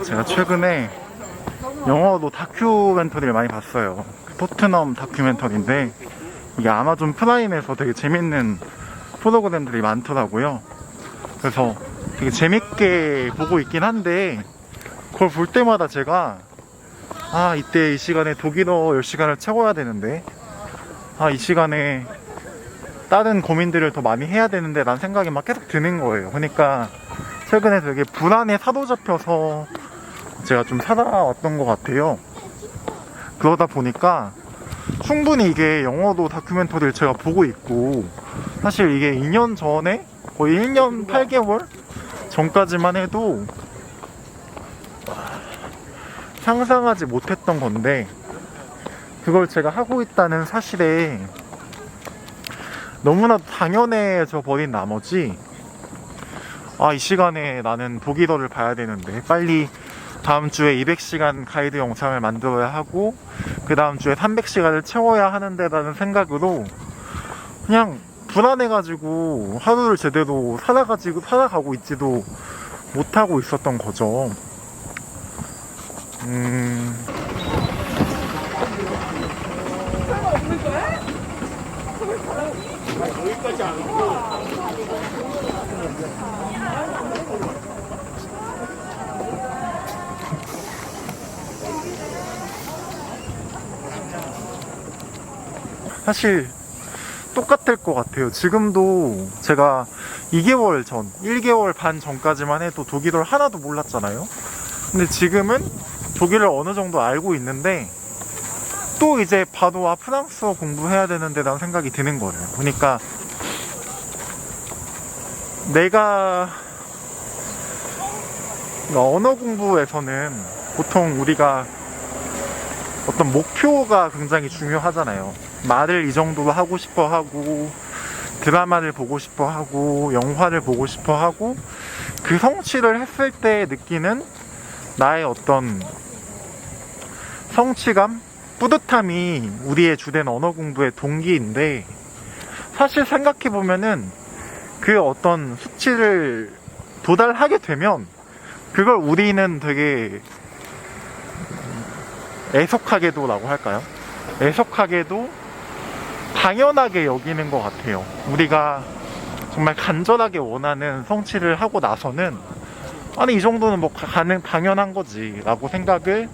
제가 최근에 영어로 다큐멘터리를 많이 봤어요. 토트넘 다큐멘터리인데 이게 아마존 프라임에서 되게 재밌는 프로그램들이 많더라고요. 그래서 되게 재밌게 보고 있긴 한데 그걸 볼 때마다 제가 이때 이 시간에 독일어 10시간을 채워야 되는데 이 시간에 다른 고민들을 더 많이 해야 되는데 라는 생각이 막 계속 드는 거예요. 그러니까 최근에 되게 불안에 사로잡혀서 제가 좀 살아왔던 것 같아요. 그러다 보니까 충분히 이게 영어도 다큐멘터리를 제가 보고 있고 사실 이게 2년 전에 거의 1년 8개월 전까지만 해도 상상하지 못했던 건데 그걸 제가 하고 있다는 사실에 너무나도 당연해져 버린 나머지 이 시간에 나는 독일어를 봐야 되는데 빨리 다음 주에 200시간 가이드 영상을 만들어야 하고 그 다음 주에 300시간을 채워야 하는데 라는 생각으로 그냥 불안해가지고 하루를 제대로 살아가고 있지도 못하고 있었던 거죠. 여기까지 안 오고. 사실 똑같을 것 같아요. 지금도 제가 2개월 전, 1개월 반 전까지만 해도 독일어를 하나도 몰랐잖아요. 근데 지금은 독일을 어느 정도 알고 있는데 또 이제 바로 프랑스어 공부해야 되는데 라는 생각이 드는 거예요. 그러니까 내가 언어 공부에서는 보통 우리가 어떤 목표가 굉장히 중요하잖아요. 말을 이 정도로 하고 싶어 하고 드라마를 보고 싶어 하고 영화를 보고 싶어 하고 그 성취를 했을 때 느끼는 나의 어떤 성취감? 뿌듯함이 우리의 주된 언어 공부의 동기인데 사실 생각해보면은 그 어떤 수치를 도달하게 되면 그걸 우리는 되게 애석하게도라고 할까요? 애석하게도 당연하게 여기는 것 같아요. 우리가 정말 간절하게 원하는 성취를 하고 나서는 이 정도는 뭐 당연한 거지 라고 생각을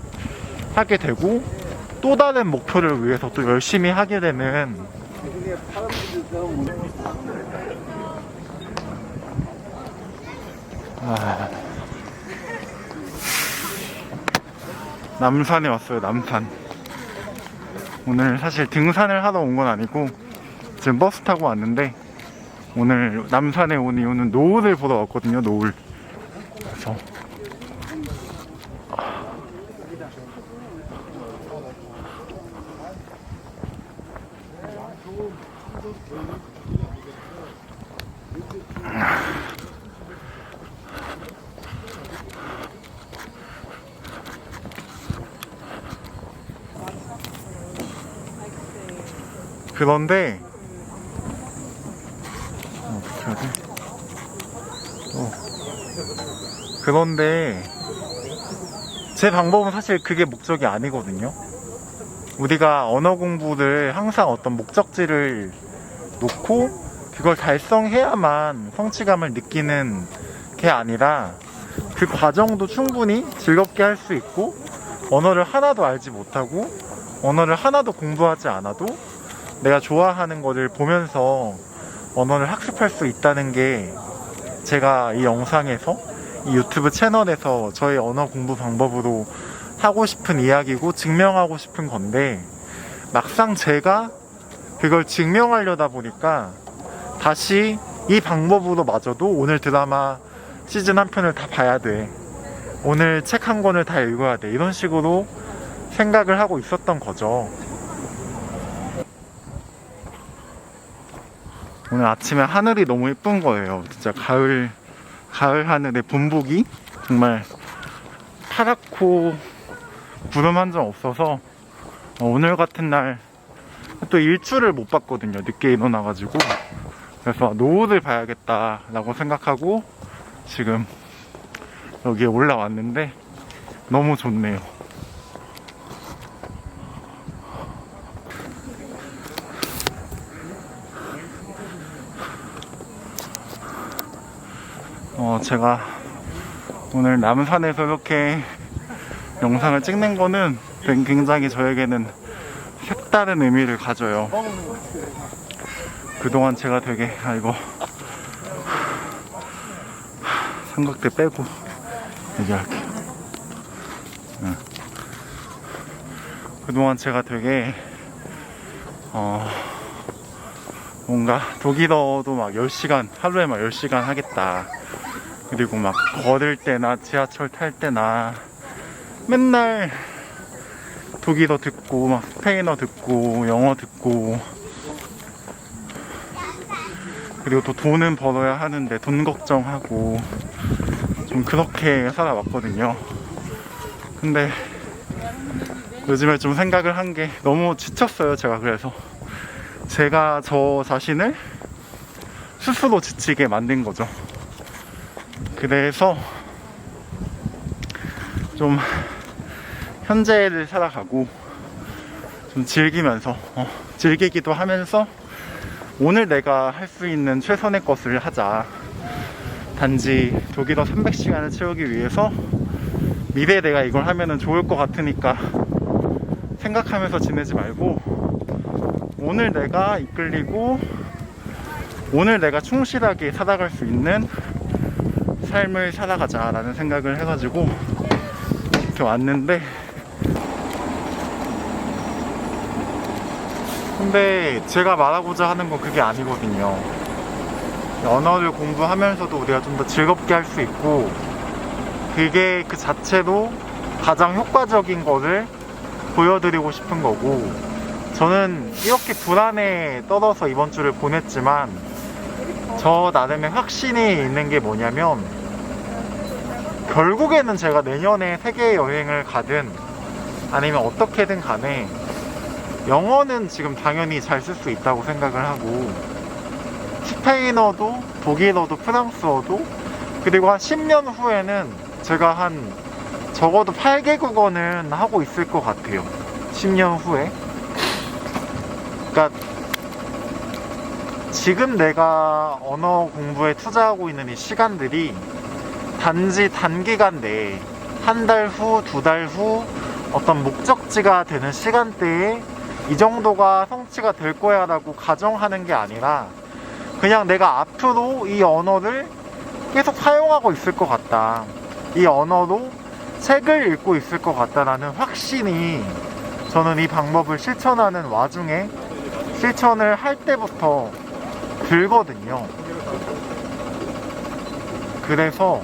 하게 되고 또 다른 목표를 위해서 또 열심히 하게 되는 남산에 왔어요. 남산. 오늘 사실 등산을 하러 온 건 아니고 지금 버스 타고 왔는데 오늘 남산에 온 이유는 노을을 보러 왔거든요. 노을. 그래서 그런데 어떻게 해야 돼? 그런데 제 방법은 사실 그게 목적이 아니거든요. 우리가 언어 공부를 항상 어떤 목적지를 놓고 그걸 달성해야만 성취감을 느끼는 게 아니라 그 과정도 충분히 즐겁게 할 수 있고 언어를 하나도 알지 못하고 언어를 하나도 공부하지 않아도 내가 좋아하는 거를 보면서 언어를 학습할 수 있다는 게 제가 이 영상에서 이 유튜브 채널에서 저의 언어 공부 방법으로 하고 싶은 이야기고 증명하고 싶은 건데 막상 제가 그걸 증명하려다 보니까 다시 이 방법으로 마저도 오늘 드라마 시즌 한 편을 다 봐야 돼, 오늘 책 한 권을 다 읽어야 돼, 이런 식으로 생각을 하고 있었던 거죠. 오늘 아침에 하늘이 너무 예쁜 거예요. 진짜 가을 하늘의 분복이 정말 파랗고 구름 한 점 없어서 오늘 같은 날 또 일출을 못 봤거든요. 늦게 일어나가지고. 그래서 노을을 봐야겠다 라고 생각하고 지금 여기에 올라왔는데 너무 좋네요. 제가 오늘 남산에서 이렇게 영상을 찍는 거는 굉장히 저에게는 색다른 의미를 가져요. 그동안 제가 되게 삼각대 빼고 얘기할게요. 그동안 제가 되게 뭔가 독일어도 막 10시간, 하루에 막 10시간 하겠다. 그리고 막 걸을 때나 지하철 탈 때나 맨날 독일어 듣고 막 스페인어 듣고 영어 듣고, 그리고 또 돈은 벌어야 하는데 돈 걱정하고 좀 그렇게 살아왔거든요. 근데 요즘에 좀 생각을 한 게 너무 지쳤어요. 제가 그래서 제가 저 자신을 스스로 지치게 만든 거죠. 그래서 좀 현재를 살아가고 좀 즐기면서 즐기기도 하면서 오늘 내가 할 수 있는 최선의 것을 하자. 단지 독일어 300시간을 채우기 위해서 미래에 내가 이걸 하면은 좋을 것 같으니까 생각하면서 지내지 말고 오늘 내가 이끌리고 오늘 내가 충실하게 살아갈 수 있는 삶을 살아가자 라는 생각을 해가지고 이렇게 왔는데, 근데 제가 말하고자 하는 건 그게 아니거든요. 언어를 공부하면서도 우리가 좀 더 즐겁게 할 수 있고, 그게 그 자체로 가장 효과적인 거를 보여드리고 싶은 거고, 저는 이렇게 불안에 떨어서 이번 주를 보냈지만 저 나름의 확신이 있는 게 뭐냐면, 결국에는 제가 내년에 세계 여행을 가든 아니면 어떻게든 간에 영어는 지금 당연히 잘 쓸 수 있다고 생각을 하고, 스페인어도 독일어도 프랑스어도, 그리고 한 10년 후에는 제가 한 적어도 8개국어는 하고 있을 것 같아요. 10년 후에. 그러니까 지금 내가 언어 공부에 투자하고 있는 이 시간들이 단지 단기간 내에 한 달 후, 두 달 후 어떤 목적지가 되는 시간대에 이 정도가 성취가 될 거야 라고 가정하는 게 아니라, 그냥 내가 앞으로 이 언어를 계속 사용하고 있을 것 같다, 이 언어로 책을 읽고 있을 것 같다라는 확신이 저는 이 방법을 실천하는 와중에 실천을 할 때부터 들거든요. 그래서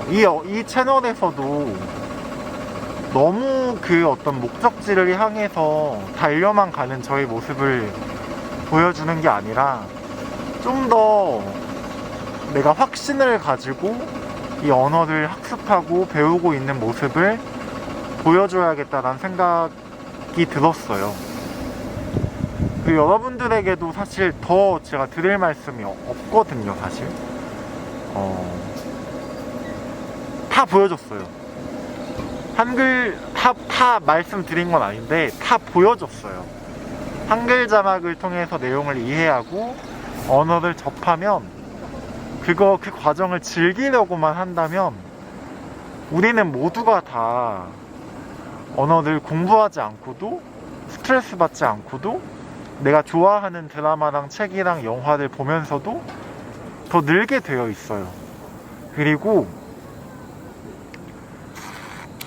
이 채널에서도 너무 그 어떤 목적지를 향해서 달려만 가는 저의 모습을 보여주는 게 아니라, 좀 더 내가 확신을 가지고 이 언어를 학습하고 배우고 있는 모습을 보여줘야겠다라는 생각이 들었어요. 그리고 여러분들에게도 사실 더 제가 드릴 말씀이 없거든요. 사실 다 보여줬어요. 한글 다 말씀드린 건 아닌데 다 보여줬어요. 한글 자막을 통해서 내용을 이해하고 언어를 접하면, 그 과정을 즐기려고만 한다면 우리는 모두가 다 언어를 공부하지 않고도 스트레스 받지 않고도 내가 좋아하는 드라마랑 책이랑 영화를 보면서도 더 늘게 되어 있어요. 그리고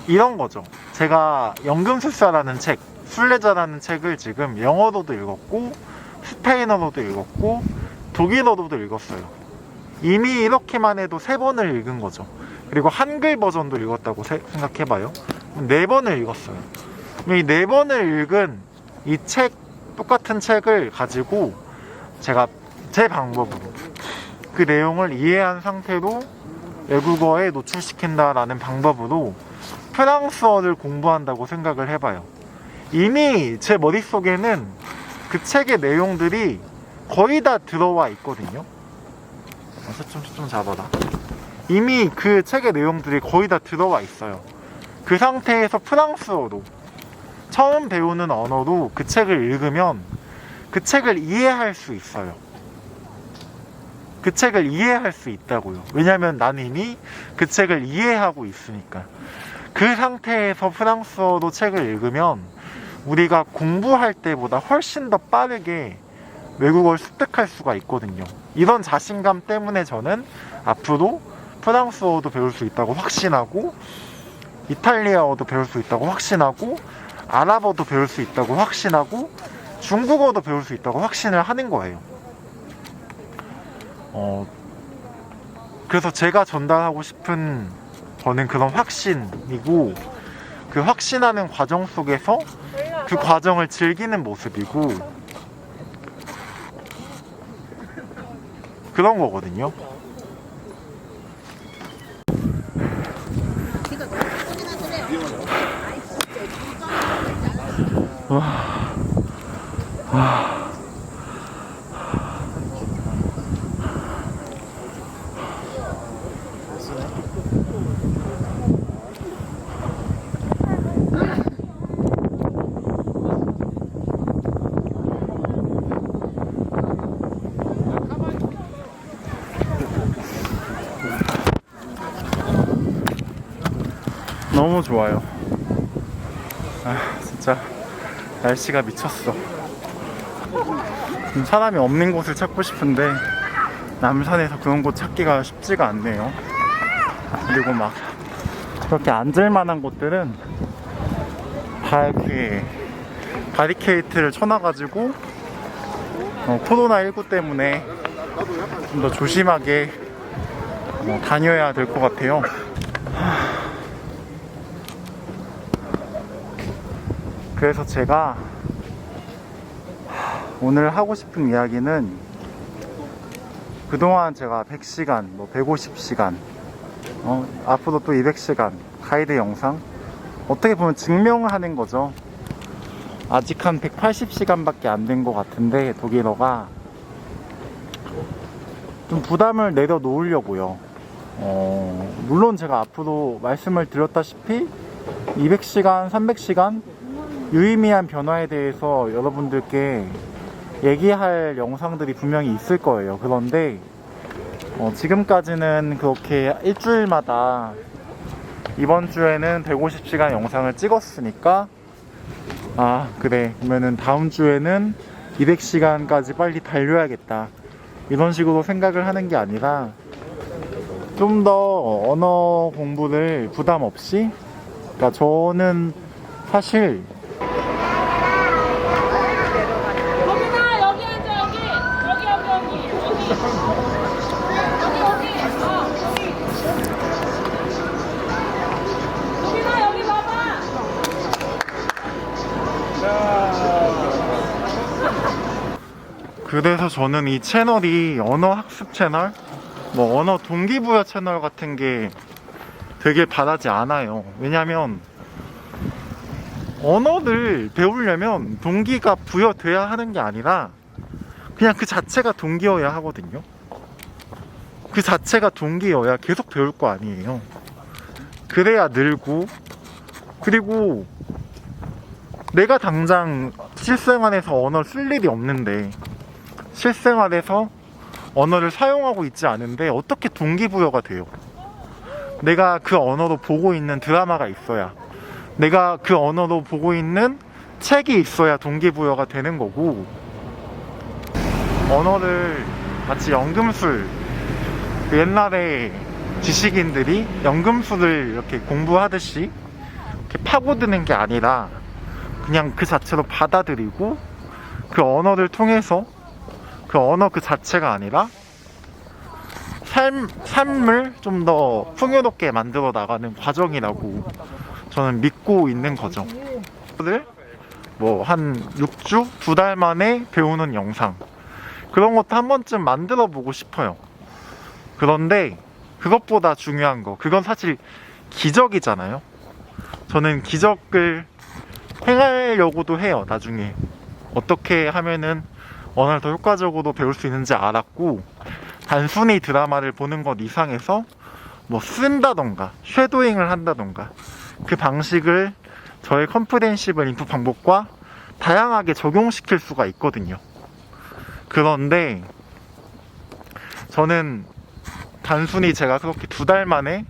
이런 거죠. 제가 연금술사라는 책, 순례자라는 책을 지금 영어로도 읽었고 스페인어로도 읽었고 독일어로도 읽었어요. 이미 이렇게만 해도 3번을 읽은 거죠. 그리고 한글 버전도 읽었다고 생각해봐요. 4번을 읽었어요. 이 4번을 읽은 이 책, 똑같은 책을 가지고 제가 제 방법으로 그 내용을 이해한 상태로 외국어에 노출시킨다라는 방법으로 프랑스어를 공부한다고 생각을 해봐요. 이미 제 머릿속에는 그 책의 내용들이 거의 다 들어와 있거든요. 좀 잡아라. 이미 그 책의 내용들이 거의 다 들어와 있어요. 그 상태에서 프랑스어로 처음 배우는 언어로 그 책을 읽으면 그 책을 이해할 수 있어요. 그 책을 이해할 수 있다고요. 왜냐면 난 이미 그 책을 이해하고 있으니까. 그 상태에서 프랑스어로 책을 읽으면 우리가 공부할 때보다 훨씬 더 빠르게 외국어를 습득할 수가 있거든요. 이런 자신감 때문에 저는 앞으로 프랑스어도 배울 수 있다고 확신하고, 이탈리아어도 배울 수 있다고 확신하고, 아랍어도 배울 수 있다고 확신하고, 중국어도 배울 수 있다고 확신을 하는 거예요. 그래서 제가 전달하고 싶은 저는 그런 확신이고, 그 확신하는 과정 속에서 그 과정을 즐기는 모습이고, 그런 거거든요. 너무 좋아요. 진짜 날씨가 미쳤어. 사람이 없는 곳을 찾고 싶은데 남산에서 그런 곳 찾기가 쉽지가 않네요. 그리고 막 그렇게 앉을 만한 곳들은 다 이렇게 바리케이트를 쳐놔가지고 코로나19 때문에 좀 더 조심하게 다녀야 될 것 같아요. 그래서 제가 오늘 하고 싶은 이야기는, 그동안 제가 100시간, 150시간, 앞으로 또 200시간 가이드 영상, 어떻게 보면 증명하는 거죠. 아직 한 180시간밖에 안 된 것 같은데 독일어가 좀 부담을 내려놓으려고요. 물론 제가 앞으로 말씀을 드렸다시피 200시간, 300시간 유의미한 변화에 대해서 여러분들께 얘기할 영상들이 분명히 있을 거예요. 그런데 지금까지는 그렇게 일주일마다 이번 주에는 150시간 영상을 찍었으니까, 그래, 그러면은 다음 주에는 200시간까지 빨리 달려야겠다, 이런 식으로 생각을 하는 게 아니라 좀 더 언어 공부를 부담 없이, 그러니까 저는 사실 그래서 저는 이 채널이 언어 학습 채널, 언어 동기부여 채널 같은 게 되길 바라지 않아요. 왜냐면 언어를 배우려면 동기가 부여돼야 하는 게 아니라 그냥 그 자체가 동기여야 하거든요. 그 자체가 동기여야 계속 배울 거 아니에요. 그래야 늘고, 그리고 내가 당장 실생활에서 언어를 쓸 일이 없는데, 실생활에서 언어를 사용하고 있지 않은데 어떻게 동기부여가 돼요? 내가 그 언어로 보고 있는 드라마가 있어야, 내가 그 언어로 보고 있는 책이 있어야 동기부여가 되는 거고, 언어를 마치 연금술, 옛날에 지식인들이 연금술을 이렇게 공부하듯이 이렇게 파고드는 게 아니라 그냥 그 자체로 받아들이고, 그 언어를 통해서 그 언어 그 자체가 아니라 삶을 좀 더 풍요롭게 만들어 나가는 과정이라고 저는 믿고 있는 거죠. 한 6주? 2달 만에 배우는 영상, 그런 것도 한 번쯤 만들어 보고 싶어요. 그런데 그것보다 중요한 거, 그건 사실 기적이잖아요. 저는 기적을 행하려고도 해요. 나중에 어떻게 하면은 언어를 더 효과적으로 배울 수 있는지 알았고, 단순히 드라마를 보는 것 이상에서 뭐 쓴다던가 쉐도잉을 한다던가 그 방식을 저의 컴프렌시블 인풋 방법과 다양하게 적용시킬 수가 있거든요. 그런데 저는 단순히 제가 그렇게 2달 만에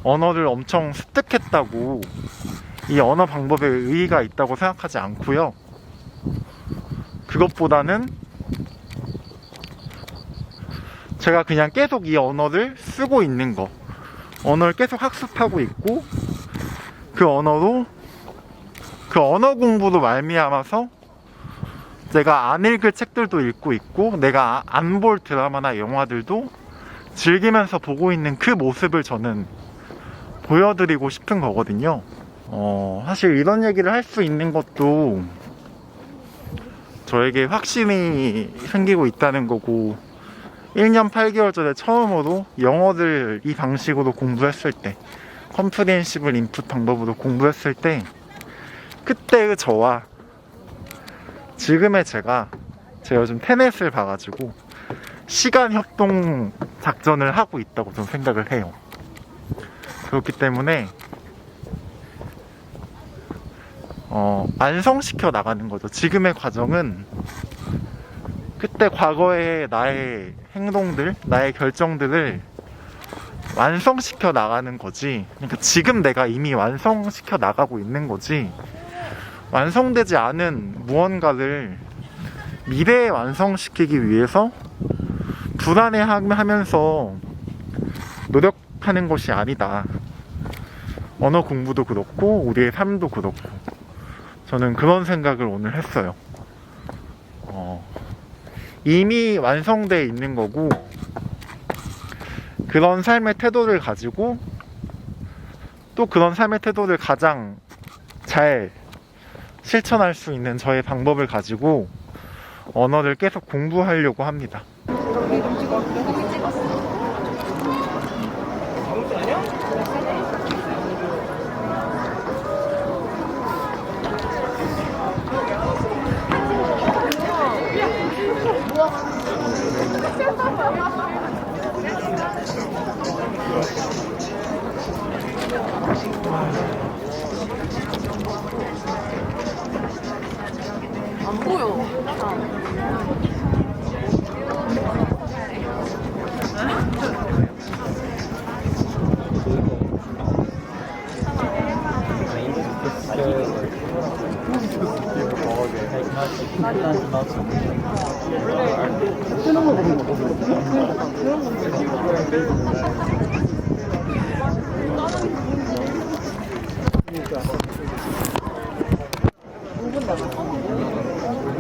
언어를 엄청 습득했다고 이 언어 방법에 의의가 있다고 생각하지 않고요. 그것보다는 제가 그냥 계속 이 언어를 쓰고 있는 거, 언어를 계속 학습하고 있고, 그 언어로 그 언어 공부로 말미암아서 내가 안 읽을 책들도 읽고 있고, 내가 안 볼 드라마나 영화들도 즐기면서 보고 있는 그 모습을 저는 보여드리고 싶은 거거든요. 사실 이런 얘기를 할 수 있는 것도 저에게 확신이 생기고 있다는 거고, 1년 8개월 전에 처음으로 영어를 이 방식으로 공부했을 때, 컴프리헨시블 인풋 방법으로 공부했을 때, 그때의 저와 지금의 제가 요즘 테넷을 봐가지고 시간 협동 작전을 하고 있다고 좀 생각을 해요. 그렇기 때문에 완성시켜 나가는 거죠. 지금의 과정은 그때 과거의 나의 행동들, 나의 결정들을 완성시켜 나가는 거지. 그러니까 지금 내가 이미 완성시켜 나가고 있는 거지, 완성되지 않은 무언가를 미래에 완성시키기 위해서 불안해하면서 노력하는 것이 아니다. 언어 공부도 그렇고 우리의 삶도 그렇고, 저는 그런 생각을 오늘 했어요. 이미 완성되어 있는 거고, 그런 삶의 태도를 가지고 또 그런 삶의 태도를 가장 잘 실천할 수 있는 저의 방법을 가지고 언어를 계속 공부하려고 합니다. 안 보여.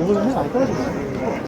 오늘 해안 떨어졌어.